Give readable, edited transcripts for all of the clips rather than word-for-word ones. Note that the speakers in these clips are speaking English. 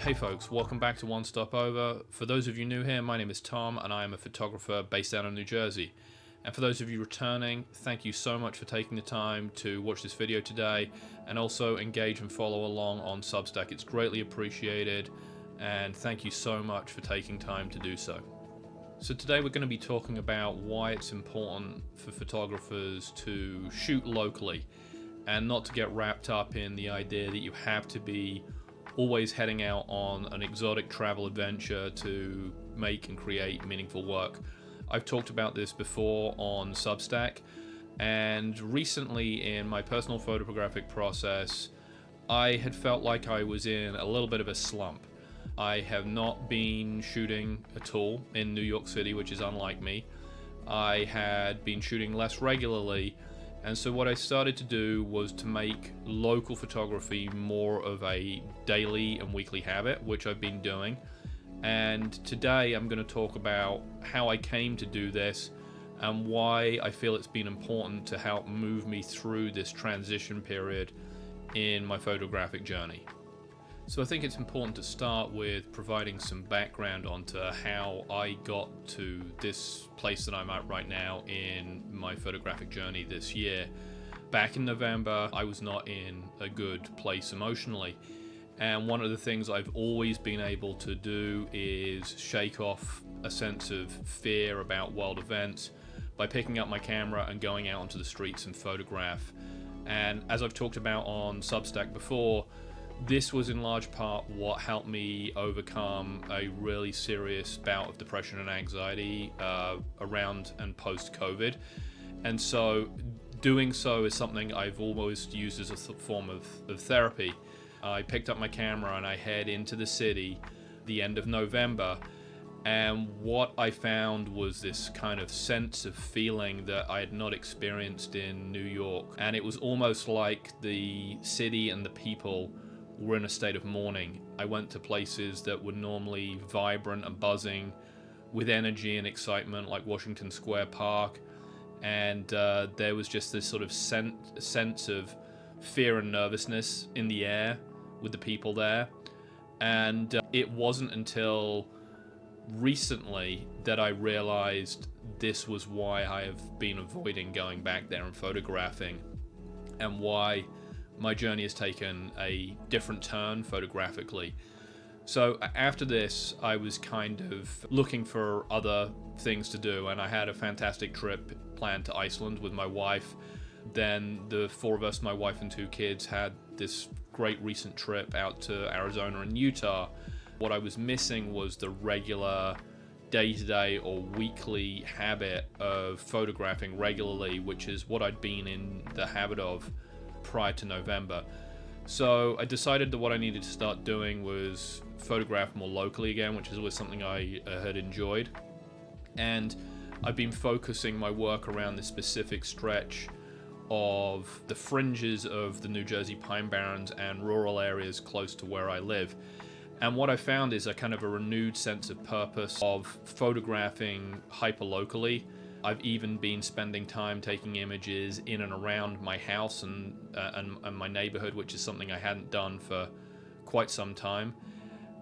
Hey folks, welcome back to One.Stop.Over. For those of you new here, my name is Tom and I am a photographer based out of New Jersey. And for those of you returning, thank you so much for taking the time to watch this video today and also engage and follow along on Substack. It's greatly appreciated and thank you so much for taking time to do so. So today we're going to be talking about why it's important for photographers to shoot locally and not to get wrapped up in the idea that you have to be always heading out on an exotic travel adventure to make and create meaningful work. I've talked about this before on Substack, and recently in my personal photographic process, I had felt like I was in a little bit of a slump. I have not been shooting at all in New York City, which is unlike me. I had been shooting less regularly, and so what I started to do was to make local photography more of a daily and weekly habit, which I've been doing. And today I'm going to talk about how I came to do this and why I feel it's been important to help move me through this transition period in my photographic journey. So I think it's important to start with providing some background onto how I got to this place that I'm at right now in my photographic journey this year. Back in November, I was not in a good place emotionally. And one of the things I've always been able to do is shake off a sense of fear about world events by picking up my camera and going out onto the streets and photograph. And as I've talked about on Substack before, this was in large part what helped me overcome a really serious bout of depression and anxiety around and post-COVID. And so doing so is something I've almost used as a form of therapy. I picked up my camera and I head into the city the end of November, and what I found was this kind of sense of feeling that I had not experienced in New York. And it was almost like the city and the people were in a state of mourning. I went to places that were normally vibrant and buzzing with energy and excitement, like Washington Square Park, and there was just this sort of sense of fear and nervousness in the air with the people there. And it wasn't until recently that I realized this was why I have been avoiding going back there and photographing, and why my journey has taken a different turn photographically. So after this, I was kind of looking for other things to do, and I had a fantastic trip planned to Iceland with my wife. Then the four of us, my wife and two kids, had this great recent trip out to Arizona and Utah. What I was missing was the regular day-to-day or weekly habit of photographing regularly, which is what I'd been in the habit of prior to November. So I decided that what I needed to start doing was photograph more locally again, which is always something I had enjoyed. And I've been focusing my work around this specific stretch of the fringes of the New Jersey Pine Barrens and rural areas close to where I live. And what I found is a kind of a renewed sense of purpose of photographing hyper-locally. I've even been spending time taking images in and around my house and my neighborhood, which is something I hadn't done for quite some time.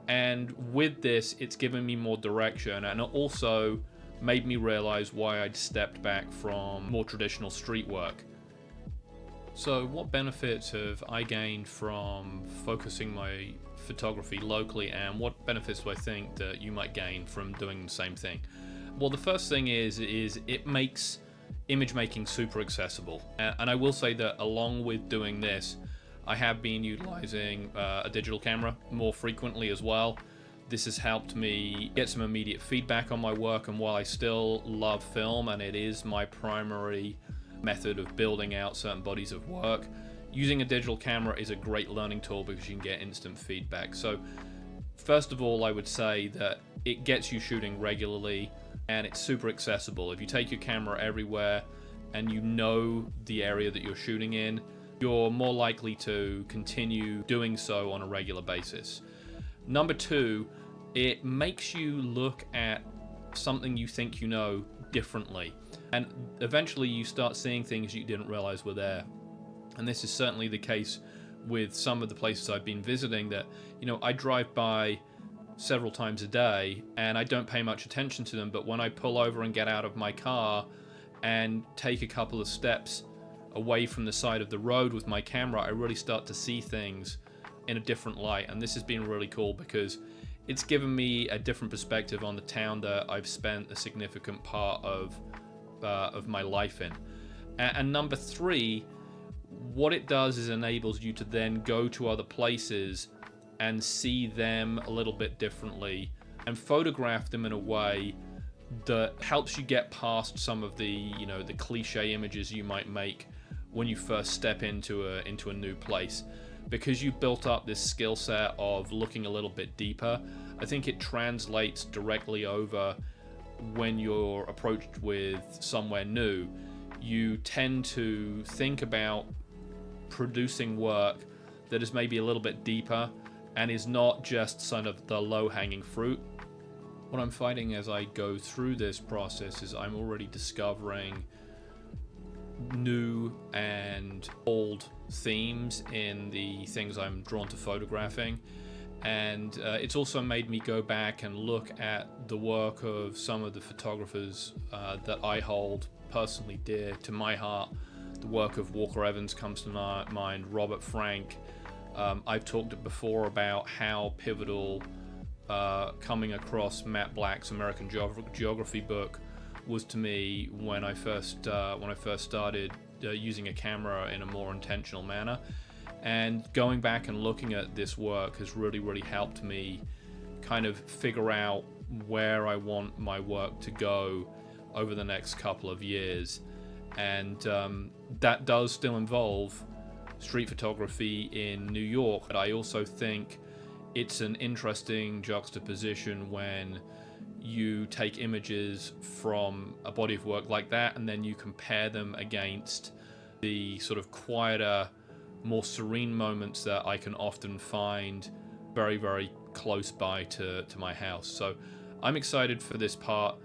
And with this, it's given me more direction, and it also made me realize why I'd stepped back from more traditional street work. So what benefits have I gained from focusing my photography locally, and what benefits do I think that you might gain from doing the same thing? Well, the first thing is it makes image making super accessible. And I will say that along with doing this, I have been utilizing a digital camera more frequently as well. This has helped me get some immediate feedback on my work, and while I still love film and it is my primary method of building out certain bodies of work, using a digital camera is a great learning tool because you can get instant feedback. So first of all, I would say that it gets you shooting regularly and it's super accessible. If you take your camera everywhere and you know the area that you're shooting in, you're more likely to continue doing so on a regular basis. Number two, it makes you look at something you think you know differently. And eventually you start seeing things you didn't realize were there. And this is certainly the case with some of the places I've been visiting that, you know, I drive by several times a day and I don't pay much attention to them, but when I pull over and get out of my car and take a couple of steps away from the side of the road with my camera, I really start to see things in a different light. And this has been really cool because it's given me a different perspective on the town that I've spent a significant part of my life in. And number three, what it does is enables you to then go to other places and see them a little bit differently and photograph them in a way that helps you get past some of the, you know, the cliche images you might make when you first step into a new place. Because you built up this skill set of looking a little bit deeper, I think it translates directly over when you're approached with somewhere new. You tend to think about producing work that is maybe a little bit deeper and is not just sort of the low-hanging fruit. What I'm finding as I go through this process is I'm already discovering new and old themes in the things I'm drawn to photographing, and it's also made me go back and look at the work of some of the photographers that I hold personally dear to my heart. The work of Walker Evans comes to mind, Robert Frank. I've talked before about how pivotal coming across Matt Black's American Geography book was to me when I first started using a camera in a more intentional manner. And going back and looking at this work has really helped me kind of figure out where I want my work to go over the next couple of years. And that does still involve street photography in New York. But I also think it's an interesting juxtaposition when you take images from a body of work like that and then you compare them against the sort of quieter, more serene moments that I can often find very close by to my house. So I'm excited for this part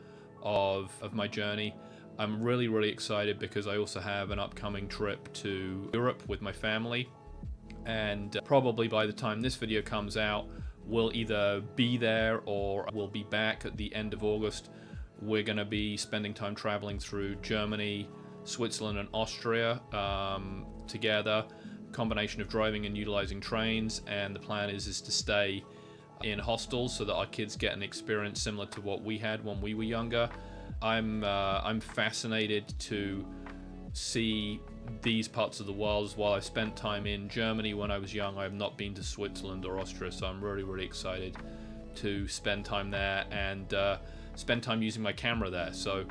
of my journey. I'm really excited because I also have an upcoming trip to Europe with my family, and probably by the time this video comes out, we'll either be there or we'll be back at the end of August. We're going to be spending time traveling through Germany, Switzerland and Austria together, combination of driving and utilizing trains, and the plan is to stay in hostels so that our kids get an experience similar to what we had when we were younger. I'm fascinated to see these parts of the world. While I spent time in Germany when I was young, I have not been to Switzerland or Austria, so I'm really excited to spend time there and spend time using my camera there. So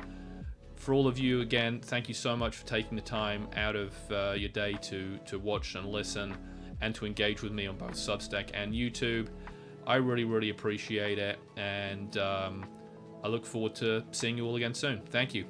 for all of you, again, thank you so much for taking the time out of your day to watch and listen and to engage with me on both Substack and YouTube. I really appreciate it, and I look forward to seeing you all again soon. Thank you.